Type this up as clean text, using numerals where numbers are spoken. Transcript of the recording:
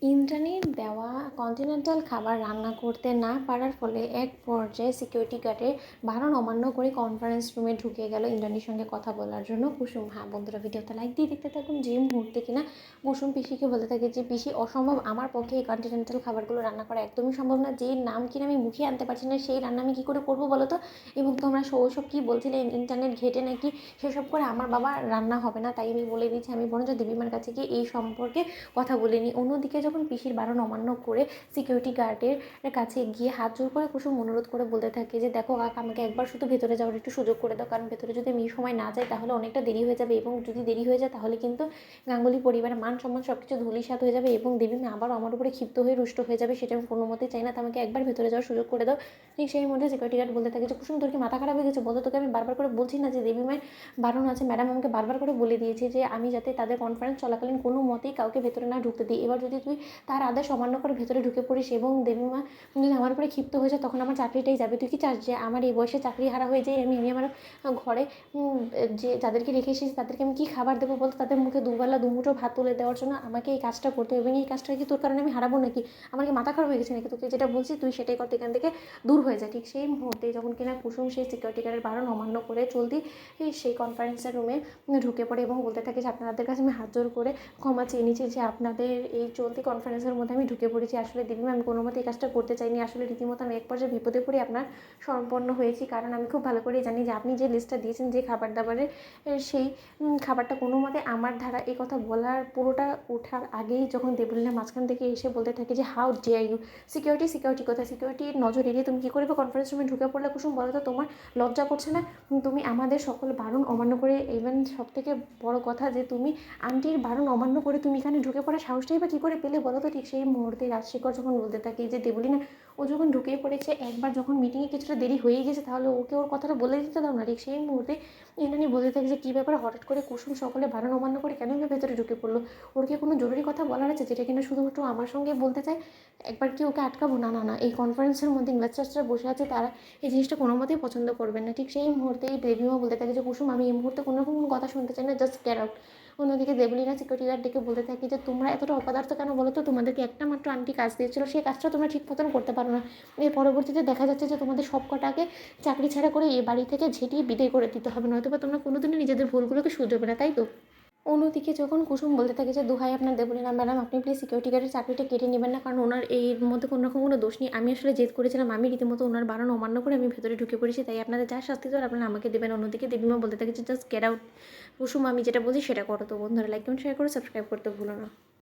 ইন্দ্রাণীর দেওয়া কন্টিনেন্টাল খাবার রান্না করতে না পারার ফলে এক পর্যায়ে সিকিউরিটি গার্ডের বারণ অমান্য করে কনফারেন্স রুমে ঢুকে গেল ইন্দ্রাণীর সঙ্গে কথা বলার জন্য কুসুম। হ্যাঁ বন্ধুরা, ভিডিওতে লাইক দিয়ে দেখতে থাকুন। যে মুহূর্তে কিনা কুসুম পিসিকে বলতে থাকে যে পিসি অসম্ভব, আমার পক্ষে এই কন্টিনেন্টাল খাবারগুলো রান্না করা একদমই সম্ভব না, যে নাম কিনা আমি মুখে আনতে পারছি না সেই রান্না আমি কী করে করবো বলো তো। এবং তোমরা ওসব কী বলছিলে ইন্টারনেট ঘেটে নাকি সেসব করে আমার বাবা রান্না হবে না, তাই আমি বলে দিচ্ছি আমি বরঞ্চ দেবীমার কাছে গিয়ে এই সম্পর্কে কথা বলিনি। অন্যদিকে যখন পিসির বারণ অমান্য করে সিকিউরিটি গার্ডের কাছে গিয়ে হাত জোর করে কুসুম অনুরোধ করে বলতে থাকে যে দেখো কাকা, আমাকে একবার শুধু ভেতরে যাওয়ার একটু সুযোগ করে দাও, কারণ ভেতরে যদি আমি এই সময় না যাই তাহলে অনেকটা দেরি হয়ে যাবে, এবং যদি দেরি হয়ে যায় তাহলে কিন্তু গাঙ্গুলি পরিবারের মান সম্মান সব কিছু ধূলিসাৎ হয়ে যাবে এবং দেবীমা আবারও আমার উপরে ক্ষিপ্ত হয়ে রুষ্ট হয়ে যাবে, সেটা আমি কোনো মতেই চাই না, তো আমাকে একবার ভেতরে যাওয়ার সুযোগ করে দাও। ঠিক সেই মধ্যে সিকিউরিটি গার্ড বলতে থাকে যে কুসুম, তোর কি মাথা খারাপ হয়ে গেছে? বলো, তোকে আমি বারবার করে বলছি না যে দেবীমায়ের বারণ আছে? ম্যাডাম আমাকে বারবার করে বলে দিয়েছে যে আমি যাতে তাদের কনফারেন্স চলাকালীন কোনো মতেই কাউকে ভেতরে না ঢুকতে দিই। এবার যদি তুই তার আদেশ অমান্য করে ভেতরে ঢুকে পড়িস এবং দেবীমা যদি আমার উপরে ক্ষিপ্ত হয়ে যায় তখন আমার চাকরিটাই যাবে। তুই কি চাস যে আমার এই বয়সে চাকরি হারা হয়ে যায়? আমি আমার ঘরে যে যাদেরকে রেখে এসেছি তাদেরকে আমি কী খাবার দেবো বলতো? তাদের মুখে দুবেলা দুমুঠো ভাত তুলে দেওয়ার জন্য আমাকে এই কাজটা করতে হবে, এবং এই কাজটা কি তোর কারণে আমি হারাবো নাকি? আমার কি মাথা খারাপ হয়ে গেছে নাকি? তোকে যেটা বলছি তুই সেটাই করতে, এখান থেকে দূর হয়ে যায়। ঠিক সেই মুহূর্তে যখন কিনা কুসুম সেই সিকিউরিটি গার্ডের বারণ অমান্য করে চলতি সেই কনফারেন্সের রুমে ঢুকে পড়ে এবং বলতে থাকে যে আপনাদের কাছে আমি হাত জোর করে ক্ষমা চেয়ে নিচ্ছি যে আপনাদের এই চলতি কনফারেন্সের মধ্যে আমি ঢুকে পড়েছি। আসলে দিদিমা আমি কোনো মতে এই কাজটা করতে চাইনি, আসলে রীতিমতো আমি এক পর্যায়ে বিপদে পড়ে আপনার সম্পন্ন হয়েছি, কারণ আমি খুব ভালো করেই জানি যে আপনি যে লিস্টটা দিয়েছেন যে খাবার দাবারের সেই খাবারটা কোনো মতে আমার ধারা। এই কথা বলার পুরোটা ওঠার আগেই যখন দেবলীনা মাঝখান থেকে এসে বলতে থাকে যে হাউ ডেয়ার ইউ, সিকিউরিটি কোথায়? সিকিউরিটির নজর এড়িয়ে তুমি কী করে কনফারেন্স রুমে ঢুকে পড়লে? কুসুম বলো তো, তোমার লজ্জা করছে না? তুমি আমাদের সকল বারণ অমান্য করে, ইভেন সব থেকে বড় কথা যে তুমি আন্টির বারণ অমান্য করে তুমি এখানে ঢুকে পড়ার সাহসটাই বা কী করে পেলে বলো তো। ঠিক সেই মুহূর্তে রাজশেখর যখন বলতে থাকে যে দেবলীনা ও যখন ঢুকেই পড়েছে, একবার যখন মিটিংয়ে কিছুটা দেরি হয়েই গেছে তাহলে ওকে ওর কথাটা বলে দিতে দাও না। ঠিক সেই মুহূর্তে ইন্দ্রাণী বলতে থাকে যে কী ব্যাপার, হঠাৎ করে কুসুম সকলে বারণ অমান্য করে কেন ভেতরে ঢুকে পড়লো? ওর কি কোনো জরুরি কথা বলার আছে যেটা কিনা শুধুমাত্র আমার সঙ্গে বলতে চাই? একবার কি ওকে আটকাবো? না না না, এই কনফারেন্সের মধ্যে ইনভেস্টার্সরা বসে আছে, তারা এই জিনিসটা কোনো মতেই পছন্দ করবেন না। ঠিক সেই মুহূর্তেই দেবীমা বলতে থাকে যে কুসুম, আমি এই মুহূর্তে কোনো রকম কথা শুনতে চাই না, জাস্ট গেট আউট। অন্যদিকে দেবলীনা সিকিউরিটি গার্ড ডেকে বলতে থাকে যে তোমরা এতটা অপদার্থ কেন বলো তো? তোমাদেরকে একটা মাত্র আন্টি কাজ দিয়েছিল, সেই কাজটা তোমরা ঠিক মতন করতে পারো না। এর পরবর্তীতে দেখা যাচ্ছে যে তোমাদের সব কটাকে চাকরি ছাড়া করে এই বাড়ি থেকে ঝেঁটিয়ে বিদায় করে দিতে হবে, নয়তো বা তোমরা কোনোদিনই নিজেদের ভুলগুলোকে শুধরবে না, তাই তো? অন্যদিকে যখন কুসুম বলতে থাকে যে দোহাই আপনার দেবলীনা ম্যাডাম, আপনি প্লিজ সিকিউরিটি গার্ডের চাকরিটা কেটে নেবেন না, কারণ ওনার এর মধ্যে কোনো রকম কোনো দোষ নেই। আমি আসলে জেদ করেছিলাম, আমি রীতিমতো ওনার বারণ অমান্য করে আমি ভেতরে ঢুকে পড়েছি, তাই আপনাদের যা শাস্তি দেওয়ার আপনারা আমাকে দেবেন। অন্যদিকে দেবীমা বলতে থাকে যে জাস্ট গেট আউট। কুসুম, আমি যেটা বলছি সেটা করো। তো বন্ধুরা, লাইক কমেন্ট শেয়ার করে সাবস্ক্রাইব করতে ভুলো না।